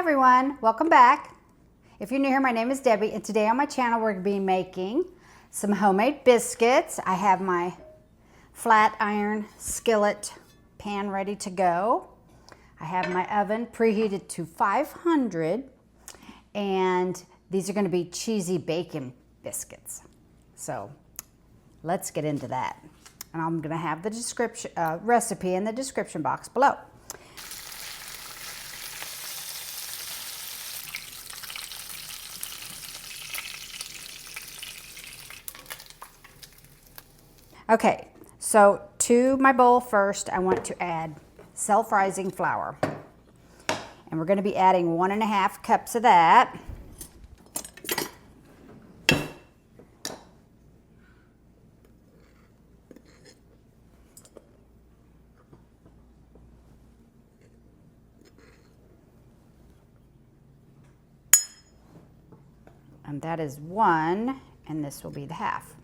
everyone, welcome back. If you're new here, my name is Debbie, and today on my channel we're going to be making some homemade biscuits. I have my flat iron skillet pan ready to go. I have my oven preheated to 500, and these are going to be cheesy bacon biscuits. So let's get into that. And I'm going to have the description recipe in the description box below. Okay, so to my bowl first, I want to add self-rising flour. And we're going to be adding 1.5 cups of that. And that is 1, and this will be the half.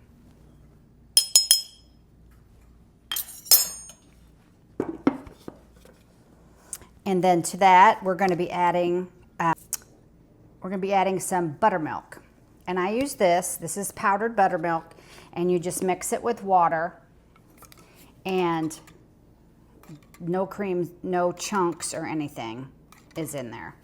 And then to that, we're going to be adding some buttermilk. And I use this. This is powdered buttermilk, and you just mix it with water, and no cream, no chunks or anything is in there.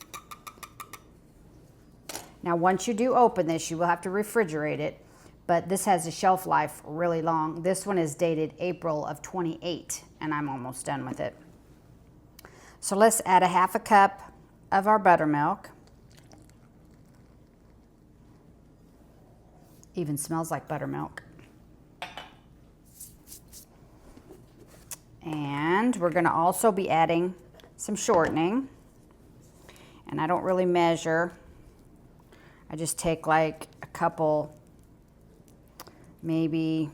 Now, once you do open this, you will have to refrigerate it, but this has a shelf life really long. This one is dated April of 28, and I'm almost done with it. So let's add 1/2 cup of our buttermilk. Even smells like buttermilk. And we're going to also be adding some shortening. And I don't really measure. I just take like a couple, maybe.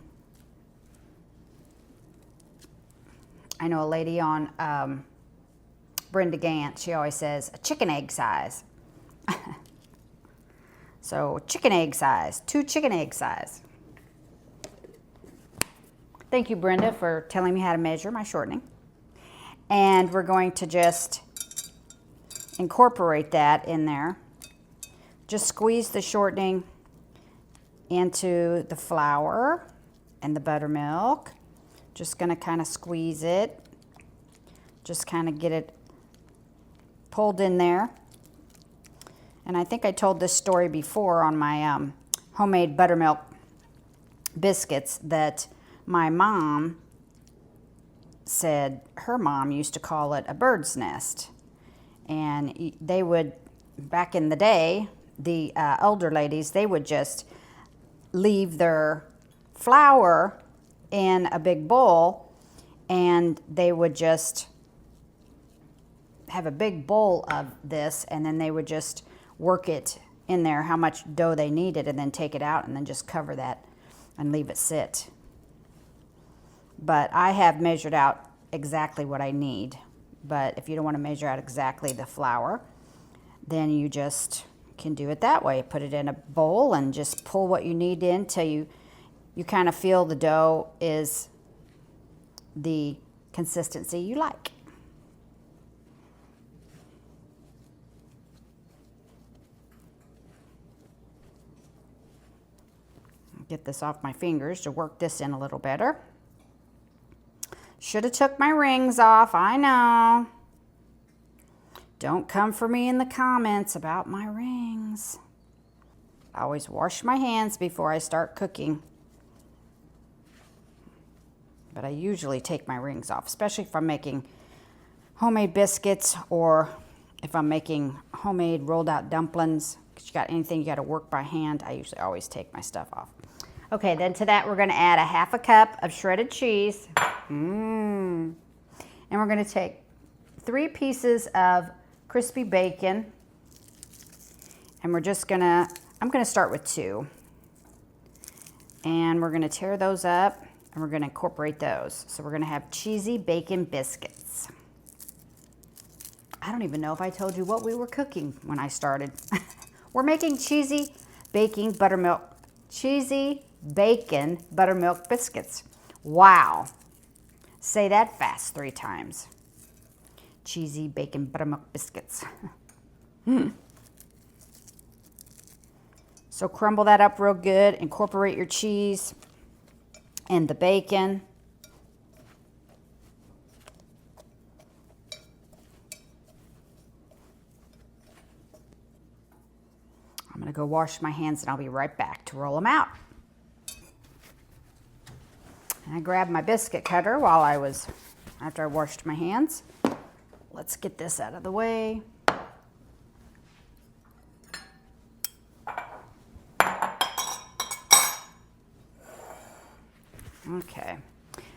I know a lady on Brenda Gant, she always says a chicken egg size. So chicken egg size, 2 chicken egg size. Thank you, Brenda, for telling me how to measure my shortening. And we're going to just incorporate that in there. Just squeeze the shortening into the flour and the buttermilk. Just going to kind of squeeze it. Just kind of get it pulled in there. And I think I told this story before on my homemade buttermilk biscuits that my mom said her mom used to call it a bird's nest. And they would, back in the day, the older ladies, they would just leave their flour in a big bowl, and they would just have a big bowl of this, and then they would just work it in there, how much dough they needed, and then take it out and then just cover that and leave it sit. But I have measured out exactly what I need. But if you don't want to measure out exactly the flour, then you just can do it that way. Put it in a bowl and just pull what you need in till you kind of feel the dough is the consistency you like. Get this off my fingers to work this in a little better. Should have took my rings off, I know. Don't come for me in the comments about my rings. I always wash my hands before I start cooking. But I usually take my rings off, especially if I'm making homemade biscuits or if I'm making homemade rolled out dumplings. Because you got anything you got to work by hand, I usually always take my stuff off. Okay, then to that we're going to add 1/2 cup of shredded cheese. And we're going to take 3 pieces of crispy bacon. And we're just going to, I'm going to start with 2. And we're going to tear those up and we're going to incorporate those. So we're going to have cheesy bacon biscuits. I don't even know if I told you what we were cooking when I started. We're making cheesy bacon buttermilk biscuits. Wow. Say that fast 3 times. Cheesy bacon buttermilk biscuits. So crumble that up real good, incorporate your cheese and the bacon. I'm gonna go wash my hands and I'll be right back to roll them out. And I grabbed my biscuit cutter after I washed my hands. Let's get this out of the way. Okay,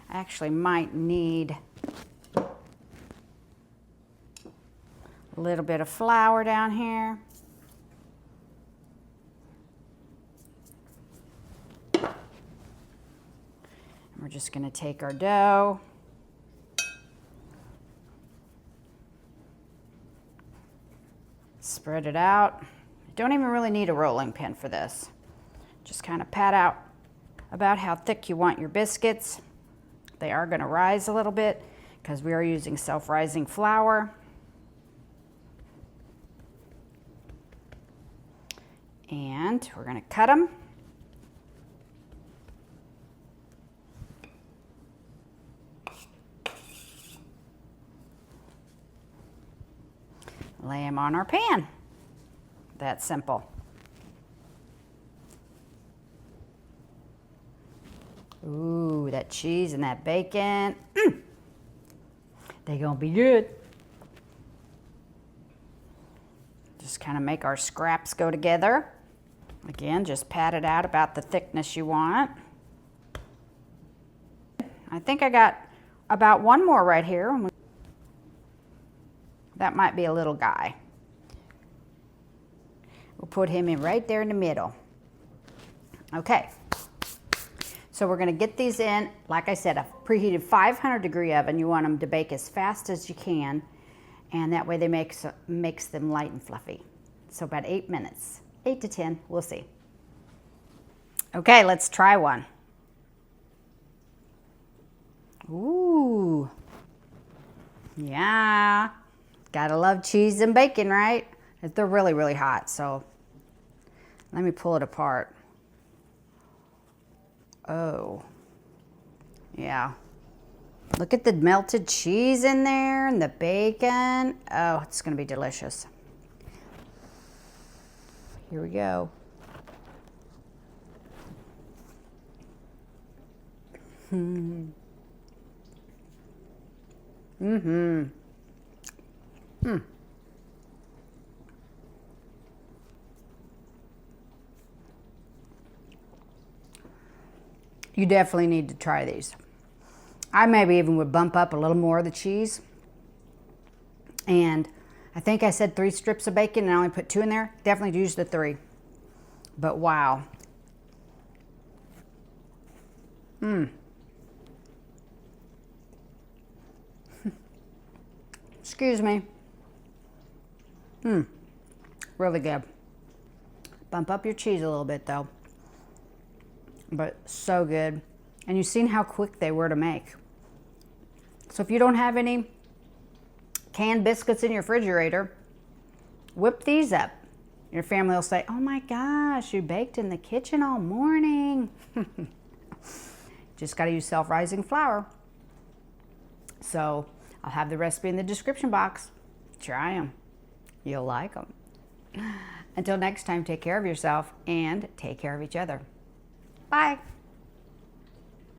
I actually might need a little bit of flour down here. We're just going to take our dough, spread it out. You don't even really need a rolling pin for this. Just kind of pat out about how thick you want your biscuits. They are going to rise a little bit because we are using self-rising flour. And we're going to cut them. Lay them on our pan. That simple. Ooh, that cheese and that bacon. They're gonna be good. Just kind of make our scraps go together. Again, just pat it out about the thickness you want. I think I got about one more right here. That might be a little guy. We'll put him in right there in the middle. Okay, so we're gonna get these in, like I said, a preheated 500-degree oven. You want them to bake as fast as you can, and that way they makes them light and fluffy. So about 8 minutes, 8 to 10, we'll see. Okay, let's try one. Ooh, yeah. Gotta love cheese and bacon, right? They're really, really hot, so let me pull it apart. Oh, yeah. Look at the melted cheese in there and the bacon. Oh, it's gonna be delicious. Here we go. You definitely need to try these. I maybe even would bump up a little more of the cheese. And I think I said 3 strips of bacon and I only put 2 in there. Definitely use the 3. But wow. Excuse me. Really good. Bump up your cheese a little bit though. But so good. And you've seen how quick they were to make. So if you don't have any canned biscuits in your refrigerator, whip these up. Your family will say, oh my gosh, you baked in the kitchen all morning. Just got to use self-rising flour. So I'll have the recipe in the description box. Try them. You'll like them. Until next time, take care of yourself and take care of each other. Bye.